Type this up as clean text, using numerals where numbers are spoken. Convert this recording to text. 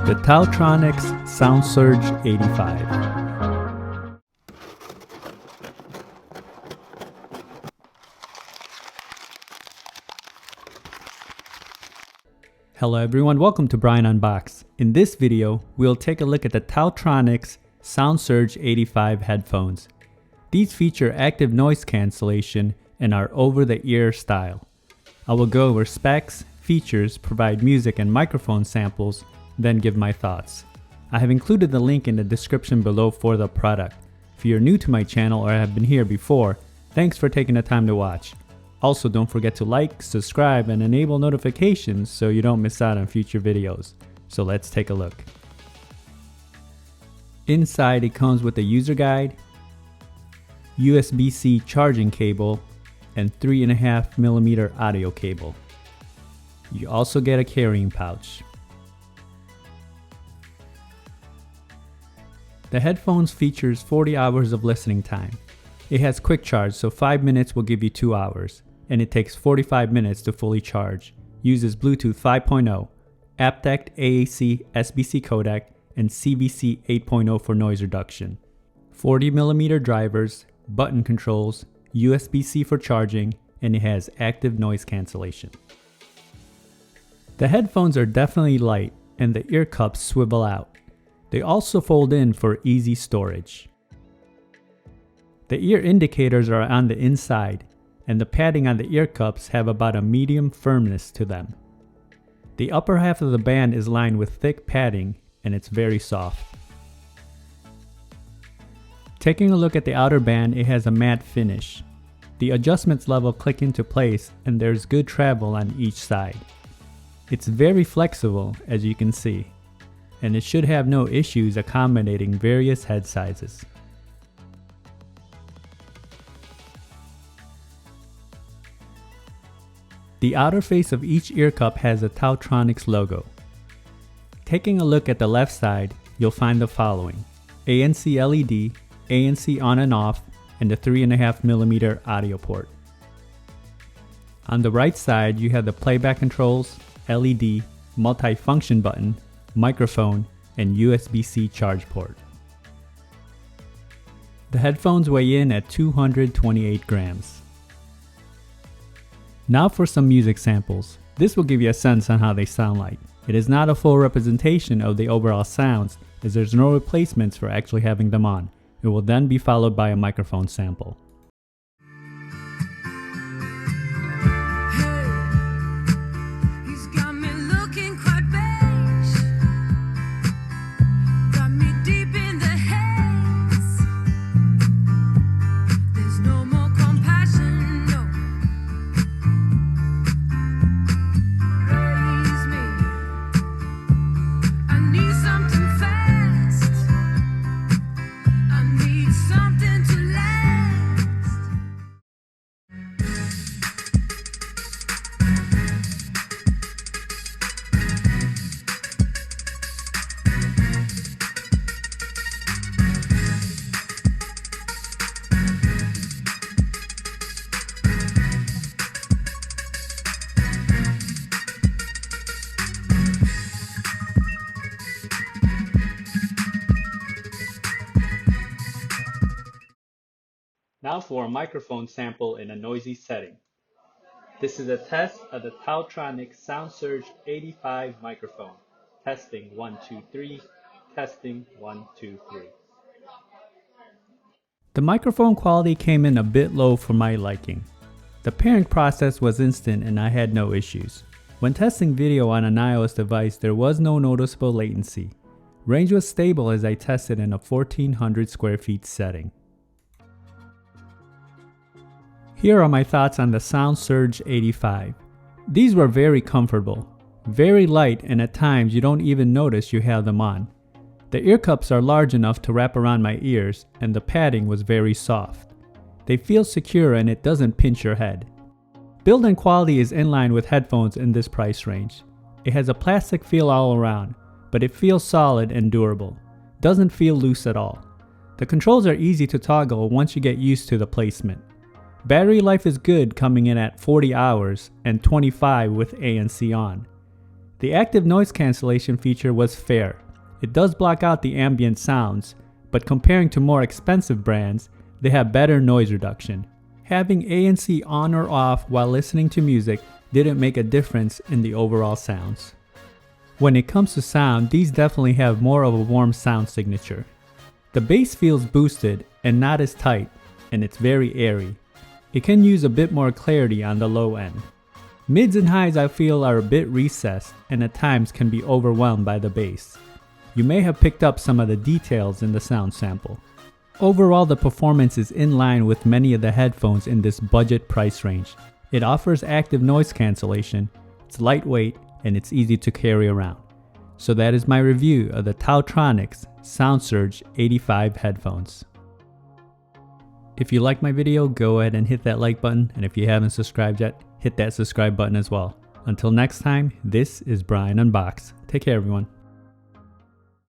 the Taotronics SoundSurge 85. Hello everyone, welcome to Brian Unboxed. In this video, we'll take a look at the Taotronics SoundSurge 85 headphones. These feature active noise cancellation and are over-the-ear style. I will go over specs, features, provide music and microphone samples, then give my thoughts. I have included the link in the description below for the product. If you're new to my channel or have been here before, thanks for taking the time to watch. Also, don't forget to like, subscribe, and enable notifications so you don't miss out on future videos. So let's take a look. Inside, it comes with a user guide, USB-C charging cable, and 3.5mm audio cable. You also get a carrying pouch. The headphones features 40 hours of listening time. It has quick charge, so 5 minutes will give you 2 hours, and it takes 45 minutes to fully charge. Uses Bluetooth 5.0, aptX AAC SBC codec, and CVC 8.0 for noise reduction. 40mm drivers, button controls, USB-C for charging, and it has active noise cancellation. The headphones are definitely light, and the ear cups swivel out. They also fold in for easy storage. The ear indicators are on the inside, and the padding on the ear cups have about a medium firmness to them. The upper half of the band is lined with thick padding, and it's very soft. Taking a look at the outer band, it has a matte finish. The adjustments level click into place, and there's good travel on each side. It's very flexible, as you can see, and it should have no issues accommodating various head sizes. The outer face of each ear cup has a Taotronics logo. Taking a look at the left side, you'll find the following: ANC LED, ANC on and off, and the 3.5mm audio port. On the right side, you have the playback controls, LED, multi-function button, microphone, and USB-C charge port. The headphones weigh in at 228 grams. Now for some music samples. This will give you a sense on how they sound like. It is not a full representation of the overall sounds, as there's no replacements for actually having them on. It will then be followed by a microphone sample. Now for a microphone sample in a noisy setting. This is a test of the Taotronics SoundSurge 85 microphone. Testing 1, 2, 3. Testing 1, 2, 3. The microphone quality came in a bit low for my liking. The pairing process was instant and I had no issues. When testing video on an iOS device, there was no noticeable latency. Range was stable as I tested in a 1400 square feet setting. Here are my thoughts on the SoundSurge 85. These were very comfortable, very light, and at times you don't even notice you have them on. The ear cups are large enough to wrap around my ears, and the padding was very soft. They feel secure and it doesn't pinch your head. Build and quality is in line with headphones in this price range. It has a plastic feel all around, but it feels solid and durable. Doesn't feel loose at all. The controls are easy to toggle once you get used to the placement. Battery life is good, coming in at 40 hours and 25 with ANC on. The active noise cancellation feature was fair. It does block out the ambient sounds, but comparing to more expensive brands, they have better noise reduction. Having ANC on or off while listening to music didn't make a difference in the overall sounds. When it comes to sound, these definitely have more of a warm sound signature. The bass feels boosted and not as tight, and it's very airy. It can use a bit more clarity on the low end. Mids and highs I feel are a bit recessed and at times can be overwhelmed by the bass. You may have picked up some of the details in the sound sample. Overall, the performance is in line with many of the headphones in this budget price range. It offers active noise cancellation, it's lightweight, and it's easy to carry around. So that is my review of the Taotronics SoundSurge 85 headphones. If you like my video, go ahead and hit that like button, and if you haven't subscribed yet, hit that subscribe button as well. Until next time, this is Brian Unboxed. Take care, everyone.